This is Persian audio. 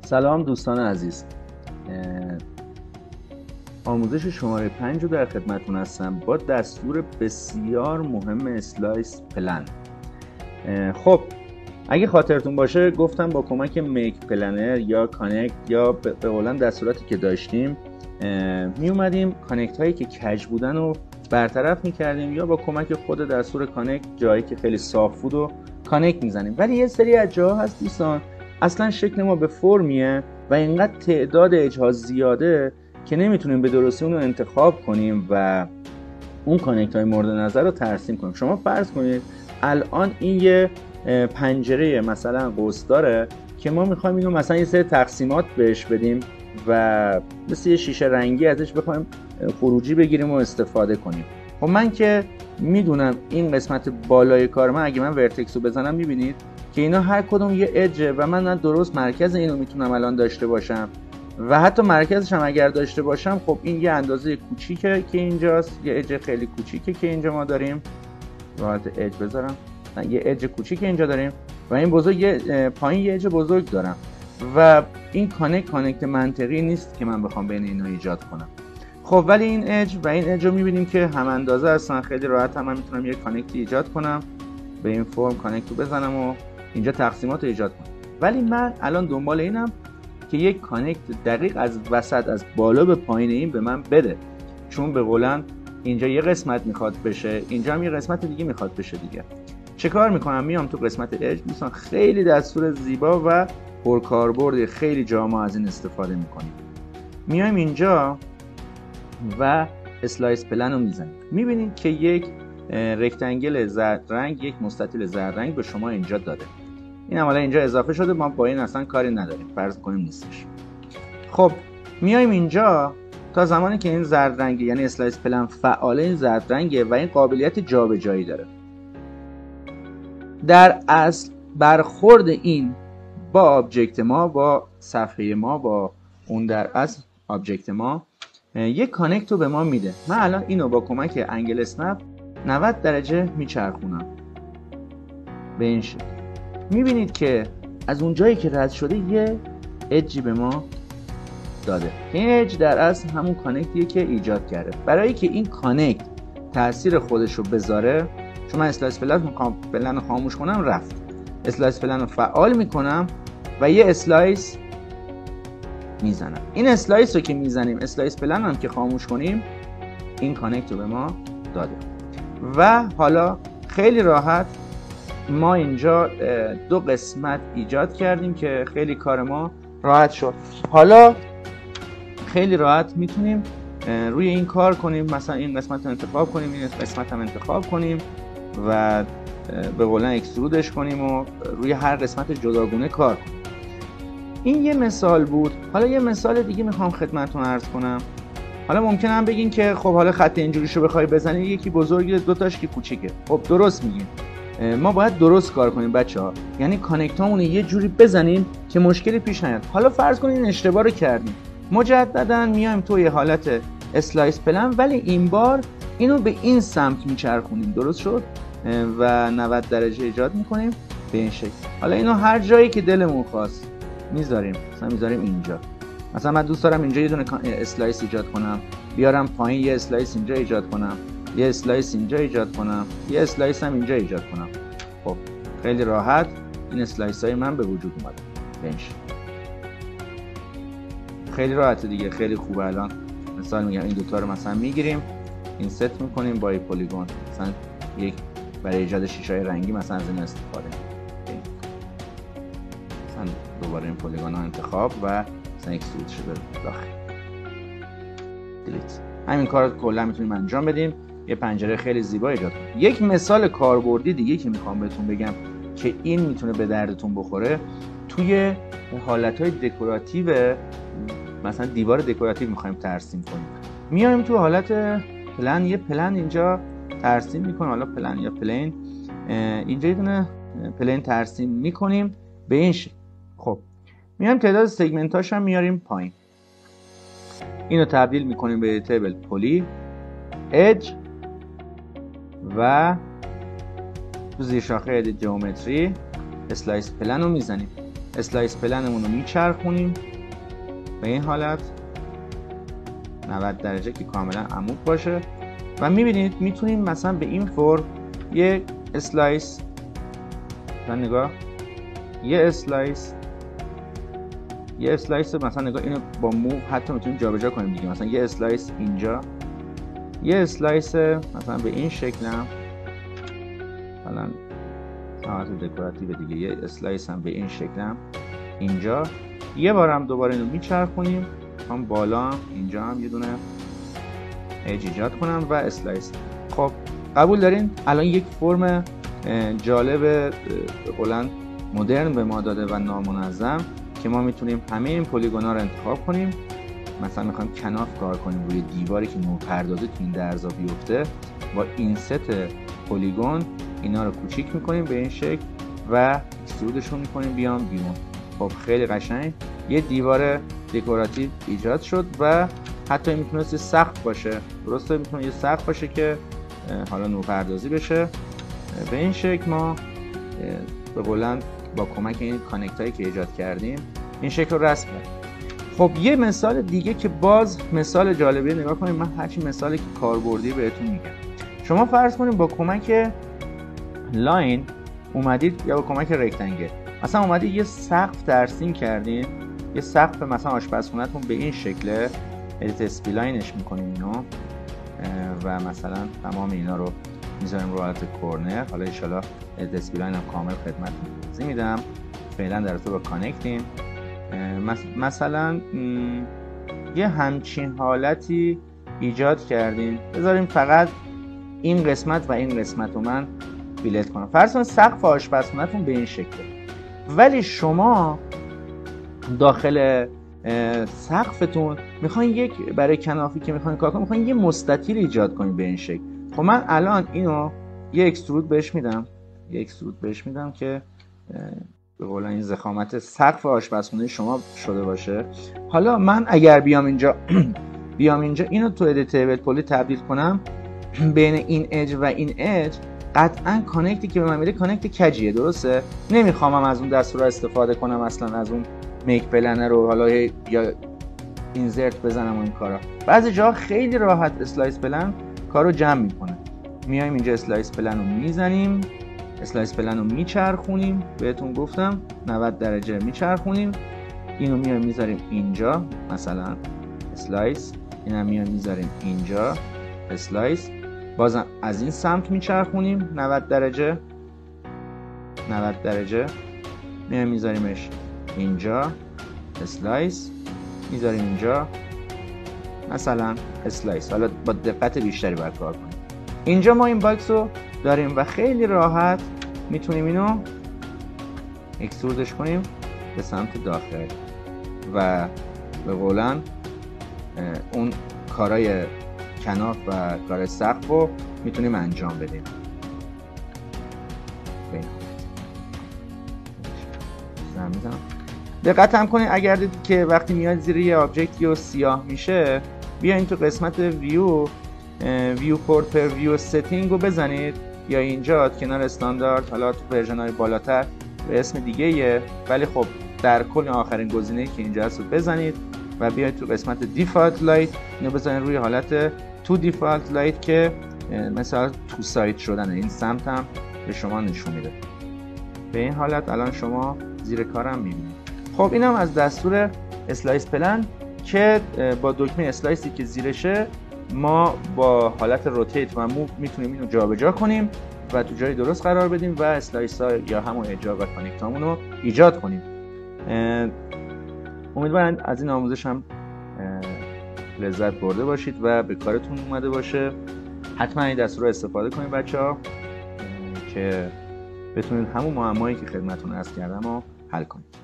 سلام دوستان عزیز. آموزش شماره 5 رو در خدمتتون هستم با دستور بسیار مهم اسلایس پلن. خب اگه خاطرتون باشه گفتم با کمک میک پلنر یا کانکت یا به قولن دستوراتی که داشتیم می اومدیم کانکت هایی که کج بودن رو برطرف میکردیم یا با کمک خود دستور کانکت جایی که خیلی صاف بود و کانکت میزنیم. ولی یه سری از جاها هست دوستان اصلا شکل ما به فرمیه و اینقدر تعداد اجها زیاده که نمیتونیم به درستی اون رو انتخاب کنیم و اون کانکت های مورد نظر رو ترسیم کنیم. شما فرض کنید الان این یه پنجره مثلا قوس داره که ما میخوایم اینو مثلا یه سری تقسیمات بهش بدیم و مثل یه شیشه رنگی ازش بخوایم خروجی بگیریم و استفاده کنیم. خب من که میدونم این قسمت بالای کار من اگه من ورتکس رو بزنم میبینید که اینا هر کدوم یه اجه و من درست مرکز اینو میتونم الان داشته باشم و حتی مرکزش هم اگر داشته باشم خب این یه اندازه کوچیکه که اینجاست، یه اج خیلی کوچیکه که اینجا ما داریم، راحت اج بذارم، یه اج کوچیکه اینجا داریم و این بزرگ پایین یه اج بزرگ دارم و این کانکت منطقی نیست که من بخوام بین اینا ایجاد کنم. خب ولی این اج و این اج رو میبینیم که هم اندازه هستن، خیلی راحت هم من میتونم یه کانکت ایجاد کنم، به این فرم کانکت رو بزنم و اینجا تقسیمات رو ایجاد کنم. ولی من الان دنبال اینم که یک کانکت دقیق از وسط از بالا به پایین این به من بده، چون به قولن اینجا یه قسمت میخواد بشه، اینجا هم یه قسمت دیگه میخواد بشه دیگه. چه کار میکنم؟ میام تو قسمت اج دوستان، خیلی دستور زیبا و پرکاربرد، خیلی جا ما از این استفاده میکنیم. میایم اینجا و اسلایس پلن رو میزنیم، میبینید که یک رکتانگل زرد رنگ، یک مستطیل زرد رنگ به شما اینجا داده. این عملا اینجا اضافه شده، ما با این اصلا کاری نداریم، فرض کنیم نیستش. خب میایم اینجا تا زمانی که این زرد رنگ یعنی اسلایس پلن فعال این زرد رنگه و این قابلیت جابجایی داره. در اصل برخورد این با آبجکت ما، با صفحه ما، با اون در اصل آبجکت ما یک کانکت رو به ما میده. من الان اینو با کمک انگل اسنپ 90 درجه میچرخونم به این شکل. میبینید که از اون جایی که رد شده یه اجی به ما داده. این اج در اصل همون کانکتیه که ایجاد کرده. برای که این کانکت تاثیر خودش رو بذاره، چون من اسلایس پلن رو خاموش کنم رفت، اسلایس پلن رو فعال میکنم و یه اسلایس میزنم. این اسلایس رو که میزنیم، اسلایس پلن هم که خاموش کنیم، این کانکت رو به ما داده و حالا خیلی راحت ما اینجا دو قسمت ایجاد کردیم که خیلی کار ما راحت شد. حالا خیلی راحت میتونیم روی این کار کنیم، مثلا این قسمت رو انتخاب کنیم، این قسمت هم انتخاب کنیم و به قولن اکسترودش کنیم و روی هر قسمت جداگونه کار کنیم. این یه مثال بود. حالا یه مثال دیگه میخوام خدمتتون عرض کنم. حالا ممکنه هم بگین که خب حالا خط اینجوریشو بخوای بزنی، یکی بزرگه دوتاش که کوچیکه. خب درست میگین، ما باید درست کار کنیم بچه‌ها، یعنی کانکتامون یه جوری بزنیم که مشکلی پیش نیاد. حالا فرض کنین این اشتباه رو کردیم، مجددا میایم توی حالت اسلایس پلن ولی این بار اینو به این سمت میچرخونیم، درست شد، و 90 درجه ایجاد میکنیم به این شکل. حالا اینو هر جایی که دلمون خواست میذاریم، مثلا میذاریم اینجا. مثلا من دوست دارم اینجا یه دونه اسلایس ایجاد کنم، بیارم پایین یه اسلایس اینجا ایجاد کنم، یه اسلایس اینجا ایجاد کنم، یه اسلایس هم اینجا ایجاد کنم. خب خیلی راحت این اسلایس های من به وجود اومده. بنش خیلی راحته دیگه، خیلی خوبه. الان مثال میگم این دوتا رو مثلا میگیریم، این ست میکنیم با پلیگون، مثلا یک برای ایجاد شیشه رنگی مثلا از این استفاده کنیم. مثلا دوباره این پلیگون ها انتخاب و مثلا اکسترود شده داخل دیلیت. همین کار رو کلا میتونیم انجام بدیم، یه پنجره خیلی زیبا ایجاد کنیم. یک مثال کاربردی دیگه که میخوام بهتون بگم که این میتونه به دردتون بخوره، توی حالتهای دکوراتیو، مثلا دیوار دکوراتیو میخوایم ترسیم کنیم، میایم تو حالت پلن، یه پلن اینجا ترسیم میکنیم، حالا پلن یا پلین، اینجا یه دونه پلین ترسیم میکنیم به این شکل. خب میایم تعداد سگمنتاش هم میاریم پایین، اینو تبدیل میکنیم به تیبل پلی اج و تو زیر شاخه ادیت جیومتری اسلایس پلن رو میزنیم. اسلایس پلنمون رو میچرخونیم به این حالت 90 درجه که کاملا عمود باشه و میبینید میتونیم مثلا به این فرم یه اسلایس مثلا نگاه یه اسلایس مثلا نگاه اینو با موو حتی میتونیم جابجا کنیم دیگه. مثلا یه اسلایس اینجا، یه اسلایس مثلا به این شکل هم مثلا ساعت دکوراتیو دیگه، یه اسلایس هم به این شکل هم اینجا، یه بار هم دوباره اینو میچرخونیم هم بالا هم اینجا هم یه دونه اج ایجاد کنم و اسلایس. خب قبول دارین الان یک فرم جالب قولن مدرن به ما داده و نامنظم که ما میتونیم همه این پلیگونا رو انتخاب کنیم. مثلا میخوایم کناف کار کنیم روی دیواری که نورپردازی تو این درزا بیفته، با این ست پلیگون اینا رو کوچیک میکنیم به این شکل و اکسترودشون میکنیم بیام بیرون. خب خیلی قشنگ یه دیوار دکوراتیو ایجاد شد و حتی میتونه یه سقف باشه. درسته میتونه یه سقف باشه که حالا نورپردازی بشه. به این شکل ما به قولن با کمک این کانکت هایی که ایجاد کردیم این شکل رو رسم کردیم. خب یه مثال دیگه که باز مثال جالبیه نگاه کنیم. من هرچی مثالی که کاربردی بهتون میگم. شما فرض کنید با کمک لاین اومدید یا با کمک رکتنگل مثلا اومدید یه سقف ترسیم کردین، یه سقف مثلا آشپزخونه‌تون به این شکله، ادیت اسپلاینش میکنیم اینو و مثلا تمام اینا رو میذاریم رو حالت کورنر. حالا ان شاءالله ادیت اسپلاین هم کامل خدمتتون توضیح میدم. فعلا در تو با کانکتیم مثلا یه همچین حالتی ایجاد کردیم. بذاریم فقط این قسمت و این قسمت رو من بیلت کنم. فرض کنید سقف آشپزخونه‌تون به این شکله، ولی شما داخل سقفتون میخواین یک برای کنافی که میخواین کار کنین میخواین یه مستطیل ایجاد کنین به این شکل. خب من الان اینو یه اکسترود بهش میدم که به قول این ضخامت سقف آشپزخونه شما شده باشه. حالا من اگر بیام اینجا اینو تو ادیتیبل پلی تبدیل کنم بین این اج و این اج، قطعا کانکتی که به من میده کانکت کجیه. درسته نمیخوام از اون دستور استفاده کنم اصلا، از اون میک پلنر رو حالا یا اینزرت بزنم و این کارا. بعضی جا خیلی راحت اسلایس پلن کارو جمع میکنه. میایم اینجا اسلایس پلن رو میزنیم، اسلایس پلن رو میچرخونیم، بهتون گفتم 90 درجه میچرخونیم. اینو میایم میذاریم اینجا مثلا اسلایس، اینم میایم میذاریم اینجا اسلایس، بازم از این سمت میچرخونیم 90 درجه میایم میذاریمش اینجا اسلایس، میذاریم اینجا مثلا اسلایس. حالا با دقت بیشتری باید کار کنیم. اینجا ما این باکس رو داریم و خیلی راحت میتونیم اینو اکسترودش کنیم به سمت داخل و به قولن اون کارای کناف و کار سقف رو میتونیم انجام بدیم. دقت هم کنید اگر دیدید که وقتی میاد زیر یه آبجکتی و سیاه میشه، بیاین تو قسمت ویو پورت پر ویو ستینگ رو بزنید یا اینجا کنار استاندارد، حالا تو ورژن های بالاتر به اسم دیگه یه، ولی خب در کل آخرین گزینه‌ای که اینجا هست رو بزنید و بیاید تو قسمت دیفالت لایت اینو بزنید روی حالت تو دیفالت لایت که مثلا تو سایت شدن این سمت هم به شما نشون میده. به این حالت الان شما زیر کارم میبینید. خب اینم از دستور اسلایس پلن که با دکمه اسلایسی که زیرشه ما با حالت روتیت و موو میتونیم اینو جابجا کنیم و تو جای درست قرار بدیم و اسلایس ها یا همون اجرا و کانکت هامون رو ایجاد کنیم. امیدوارم از این آموزش هم لذت برده باشید و به کارتون اومده باشه. حتما این دستور رو استفاده کنید بچه‌ها که بتونید همون معمایی که خدمتتون عرض کردم رو حل کنید.